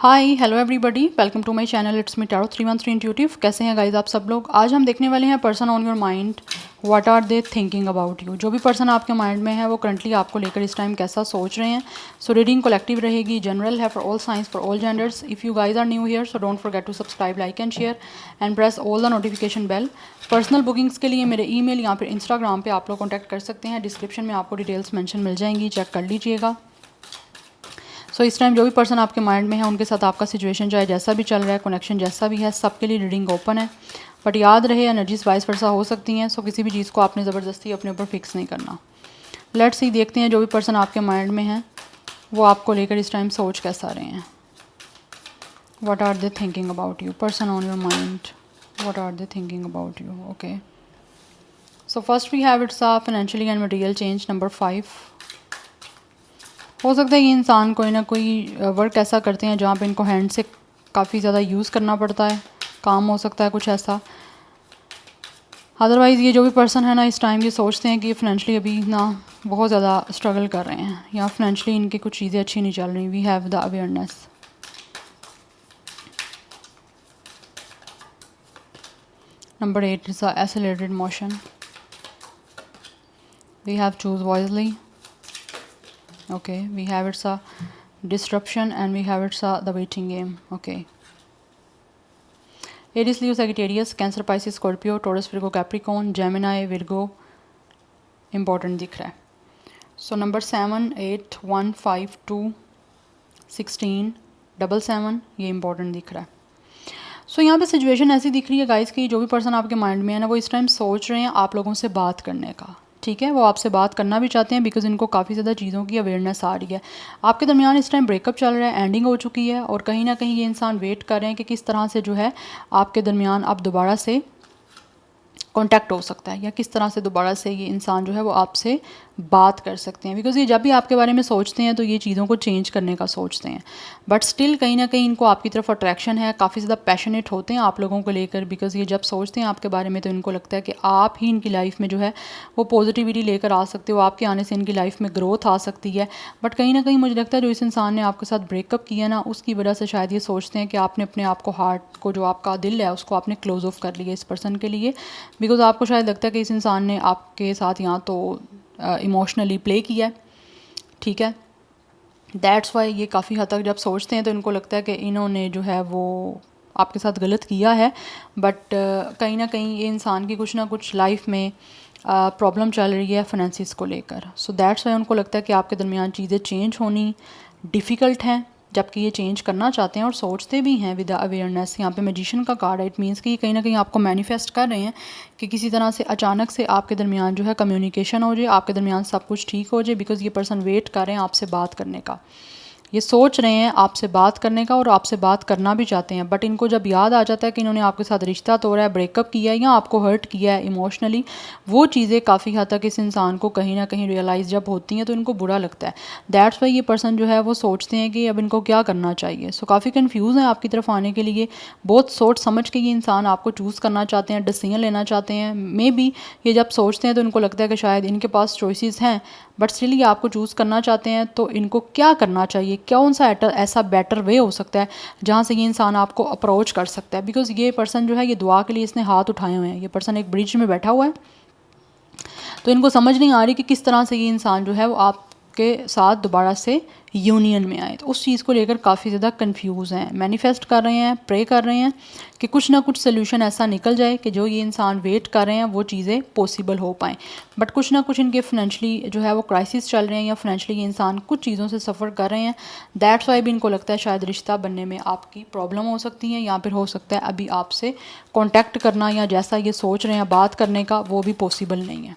Hi hello everybody, welcome to my channel. It's me tarot 313 intuitive. कैसे हैं guys आप सब लोग। आज हम देखने वाले हैं person on your mind, what are they thinking about you. जो भी पर्सन आपके माइंड में है वो करंटली आपको लेकर इस टाइम कैसा सोच रहे हैं। सो रीडिंग कलेक्टिव रहेगी, जनरल है for all signs, for all genders. If you guys are new here so don't forget to subscribe, like and share and press all the notification bell. Personal bookings के लिए मेरे email या फिर Instagram पे आप लोग contact कर सकते हैं। डिस्क्रिप्शन में आपको डिटेल्स मेंशन मिल जाएंगी, चेक कर लीजिएगा। सो इस टाइम जो भी पर्सन आपके माइंड में है उनके साथ आपका सिचुएशन चाहे जैसा भी चल रहा है, कनेक्शन जैसा भी है, सबके लिए रीडिंग ओपन है। बट याद रहे एनर्जीज वाइस वर्सा हो सकती हैं। सो किसी भी चीज़ को आपने ज़बरदस्ती अपने ऊपर फिक्स नहीं करना। लेट्स सी, देखते हैं जो भी पर्सन आपके माइंड में है वो आपको लेकर इस टाइम सोच कैसा रहे हैं। What are they thinking about you, person on your mind, what are they thinking about you. Okay, so first we have it's a financially and material change, number 5। हो सकता है ये इंसान कोई ना कोई वर्क ऐसा करते हैं जहाँ पे इनको हैंड से काफ़ी ज़्यादा यूज़ करना पड़ता है, काम हो सकता है कुछ ऐसा। अदरवाइज़ ये जो भी पर्सन है ना इस टाइम ये सोचते हैं कि ये फाइनेंशियली अभी ना बहुत ज़्यादा स्ट्रगल कर रहे हैं या फाइनेंशियली इनकी कुछ चीज़ें अच्छी नहीं चल रही। We have the awareness. Number 8 is the accelerated motion. We have chose wisely. Okay, we have it's a disruption and we have it's the waiting game. Okay, Aries, Leo, Sagittarius, Cancer, Pisces, Scorpio, Taurus, Virgo, Capricorn, Gemini, Virgo important दिख रहा है। So number 7, 8, 1, 5, 2, 16, 7 ये important दिख रहा है। सो यहाँ पे situation ऐसी दिख रही है गाइस कि जो भी पर्सन आपके माइंड में है ना वो इस टाइम सोच रहे हैं आप लोगों से बात करने का। ठीक है, वो आपसे बात करना भी चाहते हैं बिकॉज इनको काफ़ी ज़्यादा चीज़ों की अवेयरनेस आ रही है। आपके दरमियान इस टाइम ब्रेकअप चल रहा है, एंडिंग हो चुकी है और कहीं ना कहीं ये इंसान वेट कर रहे हैं कि किस तरह से जो है आपके दरमियान आप दोबारा से कांटेक्ट हो सकता है या किस तरह से दोबारा से ये इंसान जो है वो आपसे बात कर सकते हैं। बिकॉज ये जब भी आपके बारे में सोचते हैं तो ये चीज़ों को चेंज करने का सोचते हैं, बट स्टिल कहीं ना कहीं इनको आपकी तरफ अट्रैक्शन है, काफ़ी ज़्यादा पैशनेट होते हैं आप लोगों को लेकर। बिकॉज ये जब सोचते हैं आपके बारे में तो इनको लगता है कि आप ही इनकी लाइफ में जो है वो पॉजिटिविटी लेकर आ सकते हो, आपके आने से इनकी लाइफ में ग्रोथ आ सकती है। बट कहीं ना कहीं मुझे लगता है जो इस इंसान ने आपके साथ ब्रेकअप किया ना उसकी वजह से शायद ये सोचते हैं कि आपने अपने आप को, हार्ट को, जो आपका दिल है उसको आपने क्लोज ऑफ कर लिया इस पर्सन के लिए। बिकॉज आपको शायद लगता है कि इस इंसान ने आपके साथ यहाँ तो इमोशनली प्ले किया है। ठीक है, दैट्स वाई ये काफ़ी हद तक जब सोचते हैं तो इनको लगता है कि इन्होंने जो है वो आपके साथ गलत किया है। बट कहीं ना कहीं ये इंसान की कुछ ना कुछ लाइफ में प्रॉब्लम चल रही है फाइनेंसिस को लेकर। सो दैट्स वाई उनको लगता है कि आपके दरमियान चीज़ें चेंज होनी डिफ़िकल्ट हैं, जबकि ये चेंज करना चाहते हैं और सोचते भी हैं विद अवेयरनेस। यहाँ पे मैजिशियन का कार्ड है, इट मीन्स कि ये कहीं ना कहीं आपको मैनिफेस्ट कर रहे हैं कि किसी तरह से अचानक से आपके दरमियान जो है कम्युनिकेशन हो जाए, आपके दरमियान सब कुछ ठीक हो जाए। बिकॉज ये पर्सन वेट कर रहे हैं आपसे बात करने का, ये सोच रहे हैं आपसे बात करने का और आपसे बात करना भी चाहते हैं। बट इनको जब याद आ जाता है कि इन्होंने आपके साथ रिश्ता तोड़ा है, ब्रेकअप किया है या आपको हर्ट किया है इमोशनली, वो चीज़ें काफ़ी हद तक इस इंसान को कहीं ना कहीं रियलाइज़ जब होती हैं तो इनको बुरा लगता है। दैट्स वाई ये पर्सन जो है वो सोचते हैं कि अब इनको क्या करना चाहिए। सो काफ़ी कन्फ्यूज़ हैं आपकी तरफ आने के लिए। बहुत सोच समझ के ये इंसान आपको चूज़ करना चाहते हैं, डिसीजन लेना चाहते हैं। मे बी ये जब सोचते हैं तो इनको लगता है कि शायद इनके पास चॉइसेस हैं, बट स्टिल ये आपको चूज़ करना चाहते हैं। तो इनको क्या करना चाहिए, कौन सा ऐसा बेटर वे हो सकता है जहाँ से ये इंसान आपको अप्रोच कर सकता है। बिकॉज ये पर्सन जो है ये दुआ के लिए इसने हाथ उठाए हुए हैं। ये पर्सन एक ब्रिज में बैठा हुआ है तो इनको समझ नहीं आ रही कि किस तरह से ये इंसान जो है वो आपके साथ दोबारा से यूनियन में आए। तो उस चीज़ को लेकर काफ़ी ज़्यादा कंफ्यूज हैं, मैनिफेस्ट कर रहे हैं, प्रे कर रहे हैं कि कुछ ना कुछ सोल्यूशन ऐसा निकल जाए कि जो ये इंसान वेट कर रहे हैं वो चीज़ें पॉसिबल हो पाएँ। बट कुछ ना कुछ इनके फाइनेंशियली जो है वो क्राइसिस चल रहे हैं या फाइनेंशियली ये इंसान कुछ चीज़ों से सफ़र कर रहे हैं। दैट्स वाई भी इनको लगता है शायद रिश्ता बनने में आपकी प्रॉब्लम हो सकती है या फिर हो सकता है अभी आपसे कॉन्टैक्ट करना या जैसा ये सोच रहे हैं बात करने का वो भी पॉसिबल नहीं है।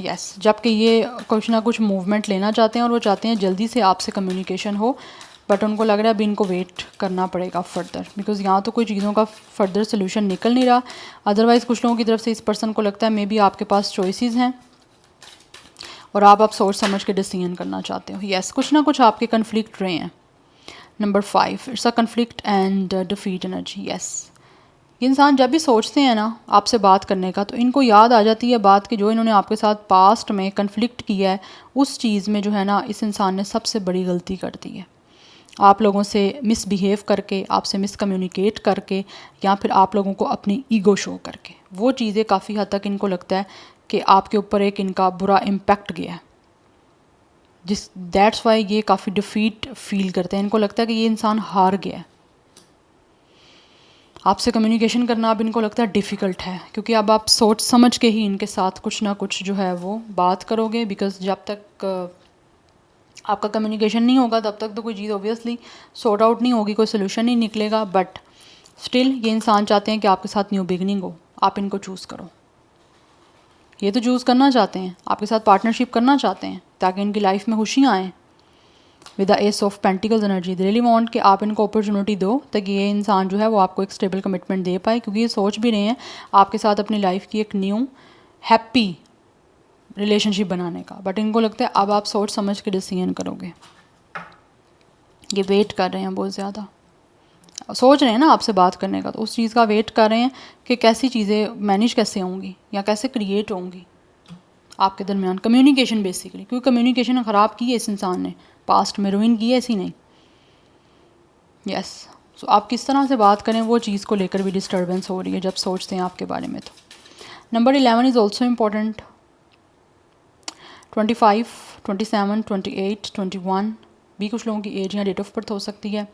यस, जबकि ये कुछ ना कुछ मूवमेंट लेना चाहते हैं और वो चाहते हैं जल्दी से आपसे कम्युनिकेशन हो। बट उनको लग रहा है अभी इनको वेट करना पड़ेगा फर्दर, बिकॉज यहाँ तो कोई चीज़ों का फर्दर सोल्यूशन निकल नहीं रहा। अदरवाइज़ कुछ लोगों की तरफ से इस पर्सन को लगता है मे बी आपके पास चॉइसेस हैं और आप सोच समझ के डिसीजन करना चाहते हो। यस, कुछ ना कुछ आपके कन्फ्लिक्ट रहे हैं। Number 5 it's a conflict and defeat energy. Yes, इंसान जब भी सोचते हैं ना आपसे बात करने का तो इनको याद आ जाती है बात कि जो इन्होंने आपके साथ पास्ट में कन्फ्लिक्ट किया है उस चीज़ में जो है ना इस इंसान ने सबसे बड़ी गलती कर दी है। आप लोगों से मिसबिहेव करके, आपसे मिसकम्युनिकेट करके, या फिर आप लोगों को अपनी ईगो शो करके। वो चीज़ें काफ़ी हद तक इनको लगता है कि आपके ऊपर एक इनका बुरा इम्पैक्ट गया है, दैट्स वाई ये काफ़ी डिफीट फील करते हैं। इनको लगता है कि ये इंसान हार गया है। आपसे कम्युनिकेशन करना अब इनको लगता है डिफ़िकल्ट है, क्योंकि अब आप सोच समझ के ही इनके साथ कुछ ना कुछ जो है वो बात करोगे, बिकॉज जब तक आपका कम्युनिकेशन नहीं होगा तब तक तो कोई चीज़ ऑब्वियसली सॉर्ट आउट नहीं होगी, कोई सोल्यूशन नहीं निकलेगा। बट स्टिल ये इंसान चाहते हैं कि आपके साथ न्यू बिगनिंग हो, आप इनको चूज़ करो। ये तो चूज़ करना चाहते हैं, आपके साथ पार्टनरशिप करना चाहते हैं ताकि इनकी लाइफ में खुशियाँ आएँ। With the S of pentacles energy, they really want कि आप इनको अपॉर्चुनिटी दो ताकि ये इंसान जो है वो आपको एक स्टेबल कमिटमेंट दे पाए, क्योंकि ये सोच भी रहे हैं आपके साथ अपनी लाइफ की एक न्यू हैप्पी रिलेशनशिप बनाने का। बट इनको लगता है अब आप सोच समझ के डिसीजन करोगे। ये वेट कर रहे हैं, बहुत ज़्यादा सोच रहे हैं ना आपसे बात करने का, तो उस चीज़ का वेट कर रहे हैं कि कैसी चीज़ें मैनेज कैसे होंगी या कैसे क्रिएट होंगी आपके दरमियान। कम्युनिकेशन बेसिकली, क्योंकि कम्युनिकेशन ख़राब की है इस इंसान ने, पास्ट में रुइन की है इसी ने। यस, सो आप किस तरह से बात करें वो चीज़ को लेकर भी डिस्टर्बेंस हो रही है जब सोचते हैं आपके बारे में। तो नंबर 11 इज़ ऑल्सो इम्पॉर्टेंट। 25, 27, 28, 21 भी कुछ लोगों की एज या डेट ऑफ बर्थ हो सकती है।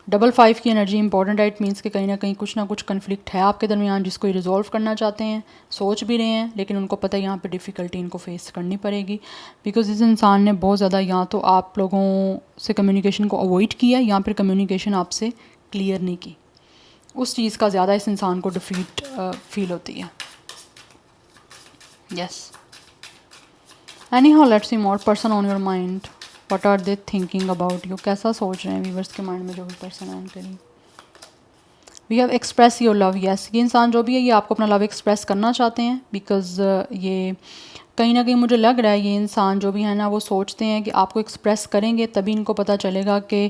55 की एनर्जी इंपॉर्टेंट है। इट मीन्स कि कहीं ना कहीं कुछ ना कुछ कन्फ्लिक्ट है आपके दरमियान जिसको ये रिजॉल्व करना चाहते हैं, सोच भी रहे हैं, लेकिन उनको पता है यहाँ पे डिफ़िकल्टी इनको फेस करनी पड़ेगी, बिकॉज इस इंसान ने बहुत ज़्यादा या तो आप लोगों से कम्युनिकेशन को अवॉइड किया या फिर कम्युनिकेशन आपसे क्लियर नहीं की। उस चीज़ का ज़्यादा इस इंसान को डिफीट फील होती है। Yes, anyhow let's see more person on your mind, what are they thinking about you. कैसा सोच रहे हैं व्यूवर्स के माइंड में जो भी पर्सन है उनके लिए। We have express your love. Yes, ये इंसान जो भी है ये आपको अपना लव एक्सप्रेस करना चाहते हैं, बिकॉज ये कहीं ना कहीं मुझे लग रहा है ये इंसान जो भी है ना वो सोचते हैं कि आपको एक्सप्रेस करेंगे तभी इनको पता चलेगा कि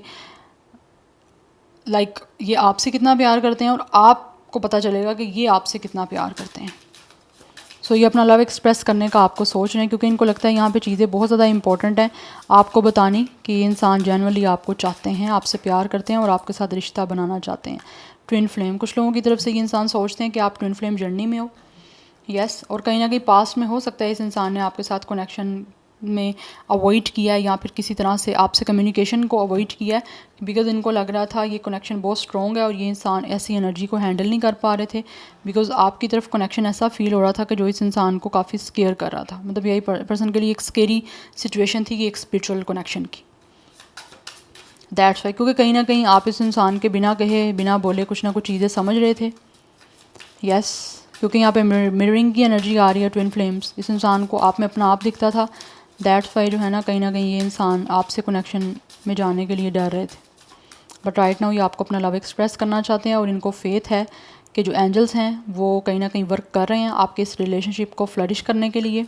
लाइक ये आपसे कितना प्यार करते हैं और आपको पता चलेगा कि ये आपसे कितना प्यार करते हैं। सो ये अपना लव एक्सप्रेस करने का आपको सोच रहे हैं, क्योंकि इनको लगता है यहाँ पे चीज़ें बहुत ज़्यादा इंपॉर्टेंट हैं आपको बतानी कि ये इंसान जेन्युइनली आपको चाहते हैं, आपसे प्यार करते हैं और आपके साथ रिश्ता बनाना चाहते हैं। ट्विन फ्लेम, कुछ लोगों की तरफ से ये इंसान सोचते हैं कि आप ट्विन फ्लेम जर्नी में हो। यस, और कहीं ना कहीं पास्ट में हो सकता है इस इंसान ने आपके साथ कनेक्शन में अवॉइड किया है या फिर किसी तरह से आपसे कम्युनिकेशन को अवॉइड किया है, बिकॉज इनको लग रहा था ये कनेक्शन बहुत स्ट्रॉन्ग है और ये इंसान ऐसी एनर्जी को हैंडल नहीं कर पा रहे थे, बिकॉज आपकी तरफ कनेक्शन ऐसा फील हो रहा था कि जो इस इंसान को काफ़ी स्केयर कर रहा था। मतलब यही पर्सन के लिए एक स्केरी सिचुएशन थी कि एक स्पिरिचुअल कनेक्शन की। दैट्स वाई, क्योंकि कहीं ना कहीं आप इस इंसान के बिना कहे बिना बोले कुछ ना कुछ चीज़ें समझ रहे थे। यस, क्योंकि यहाँ पे मिररिंग की एनर्जी आ रही है, ट्विन फ्लेम्स, इस इंसान को आप में अपना आप दिखता था। दैट्स वाई जो है ना कहीं ये इंसान आपसे कनेक्शन में जाने के लिए डर रहे थे। बट राइट नाउ ये आपको अपना लव एक्सप्रेस करना चाहते हैं और इनको फेथ है कि जो एंजल्स हैं वो कहीं ना कहीं वर्क कर रहे हैं आपके इस रिलेशनशिप को फ्लरिश करने के लिए।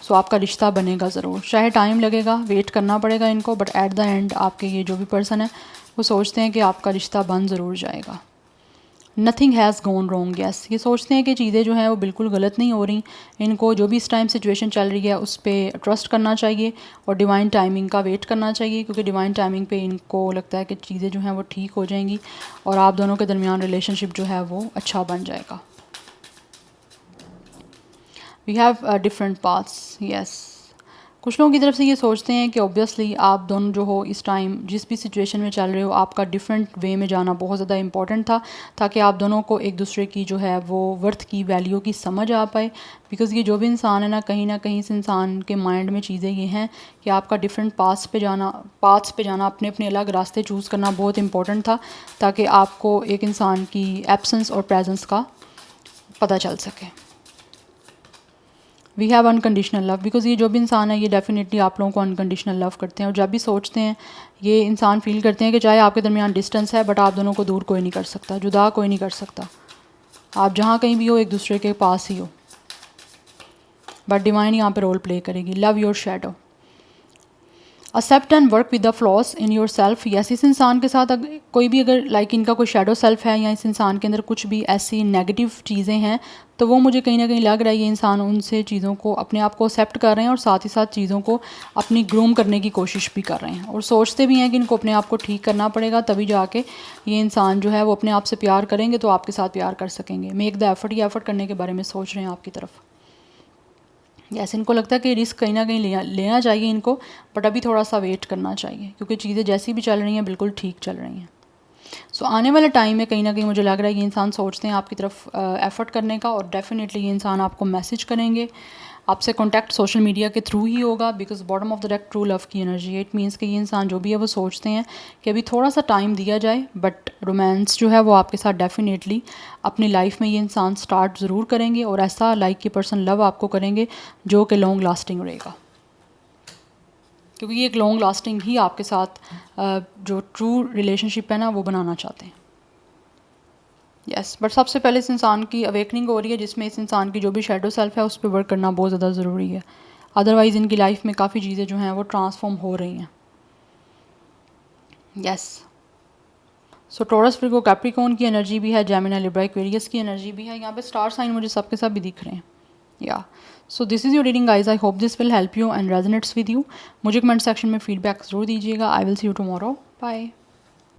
सो आपका रिश्ता बनेगा ज़रूर, चाहे टाइम लगेगा, वेट करना पड़ेगा इनको, बट एट द एंड आपके ये जो भी पर्सन है वो सोचते हैं कि आपका रिश्ता बन ज़रूर जाएगा। Nothing has gone wrong. Yes, ये सोचते हैं कि चीज़ें जो हैं वो बिल्कुल गलत नहीं हो रही। इनको जो भी इस टाइम सिचुएशन चल रही है उस पर ट्रस्ट करना चाहिए और डिवाइन टाइमिंग का वेट करना चाहिए, क्योंकि डिवाइन टाइमिंग पे इनको लगता है कि चीज़ें जो हैं वो ठीक हो जाएंगी और आप दोनों के दरमियान रिलेशनशिप जो है वो अच्छा बन जाएगा। We have different paths. Yes, कुछ लोगों की तरफ से ये सोचते हैं कि ऑब्वियसली आप दोनों जो हो इस टाइम जिस भी सिचुएशन में चल रहे हो आपका डिफरेंट वे में जाना बहुत ज़्यादा इंपॉर्टेंट था, ताकि आप दोनों को एक दूसरे की जो है वो वर्थ की वैल्यू की समझ आ पाए। बिकॉज़ ये जो भी इंसान है ना कहीं इस इंसान के माइंड में चीज़ें ये हैं कि आपका डिफरेंट पाथ्स पे जाना अपने अपने अलग रास्ते चूज़ करना बहुत इंपॉर्टेंट था, ताकि आपको एक इंसान की एब्सेंस और प्रेजेंस का पता चल सके। We have unconditional love, because ये जो भी इंसान है ये डेफिनेटली आप लोगों को अनकंडीशनल लव करते हैं और जब भी सोचते हैं ये इंसान फील करते हैं कि चाहे आपके दरमियान डिस्टेंस है बट आप दोनों को दूर कोई नहीं कर सकता, जुदा कोई नहीं कर सकता। आप जहाँ कहीं भी हो एक दूसरे के पास ही हो, बट डिवाइन यहाँ पे रोल प्ले करेगी। Love your shadow. Accept and work with the flaws in yourself. Yes, इस इंसान के साथ कोई भी अगर लाइक इनका कोई शेडो सेल्फ है या इस इंसान के अंदर कुछ भी ऐसी नेगेटिव चीज़ें हैं तो वो मुझे कहीं ना कहीं लग रहा है ये इंसान उनसे चीज़ों को अपने आप को एक्सेप्ट कर रहे हैं और साथ ही साथ चीज़ों को अपनी ग्रूम करने की कोशिश भी कर रहे हैं और सोचते भी हैं कि इनको अपने आप को ठीक करना पड़ेगा, तभी जाके ये इंसान जो है वो अपने आप से प्यार करेंगे तो आपके साथ प्यार कर सकेंगे। मेक द एफर्ट, ये एफर्ट करने के बारे में सोच रहे हैं आपकी तरफ। यस, इनको लगता है कि रिस्क कहीं ना कहीं लेना चाहिए इनको, बट अभी थोड़ा सा वेट करना चाहिए क्योंकि चीज़ें जैसी भी चल रही हैं बिल्कुल ठीक चल रही हैं। सो आने वाले टाइम में कहीं ना कहीं मुझे लग रहा है ये इंसान सोचते हैं आपकी तरफ एफ़र्ट करने का और डेफिनेटली ये इंसान आपको मैसेज करेंगे, आपसे कॉन्टैक्ट सोशल मीडिया के थ्रू ही होगा because bottom of the deck true love की एनर्जी है। इट मीन्स कि ये इंसान जो भी है वो सोचते हैं कि अभी थोड़ा सा टाइम दिया जाए, बट रोमांस जो है वो आपके साथ डेफिनेटली अपनी लाइफ में ये इंसान स्टार्ट ज़रूर करेंगे और ऐसा लाइक की पर्सन लव आपको करेंगे जो कि लॉन्ग लास्टिंग रहेगा, क्योंकि ये एक लॉन्ग लास्टिंग ही आपके साथ जो ट्रू रिलेशनशिप है ना वो बनाना चाहते हैं। यस, बट सबसे पहले इस इंसान की अवेकनिंग हो रही है जिसमें इस इंसान की जो भी शेडो सेल्फ है उस पर वर्क करना बहुत ज़्यादा ज़रूरी है। अदरवाइज़ इनकी लाइफ में काफ़ी चीज़ें जो हैं वो ट्रांसफॉर्म हो रही हैं। यस, सो टॉरस फिर को कैप्रिकॉर्न की एनर्जी भी है, जेमिनी लिब्रा एक्वेरियस की एनर्जी भी है। यहाँ पे स्टार साइन मुझे सबके सब भी दिख रहे हैं। Yeah so this is your reading guys, I hope this will help you and resonates with you. मुझे कमेंट सेक्शन में फीडबैक ज़रूर दीजिएगा। I will see you tomorrow, bye.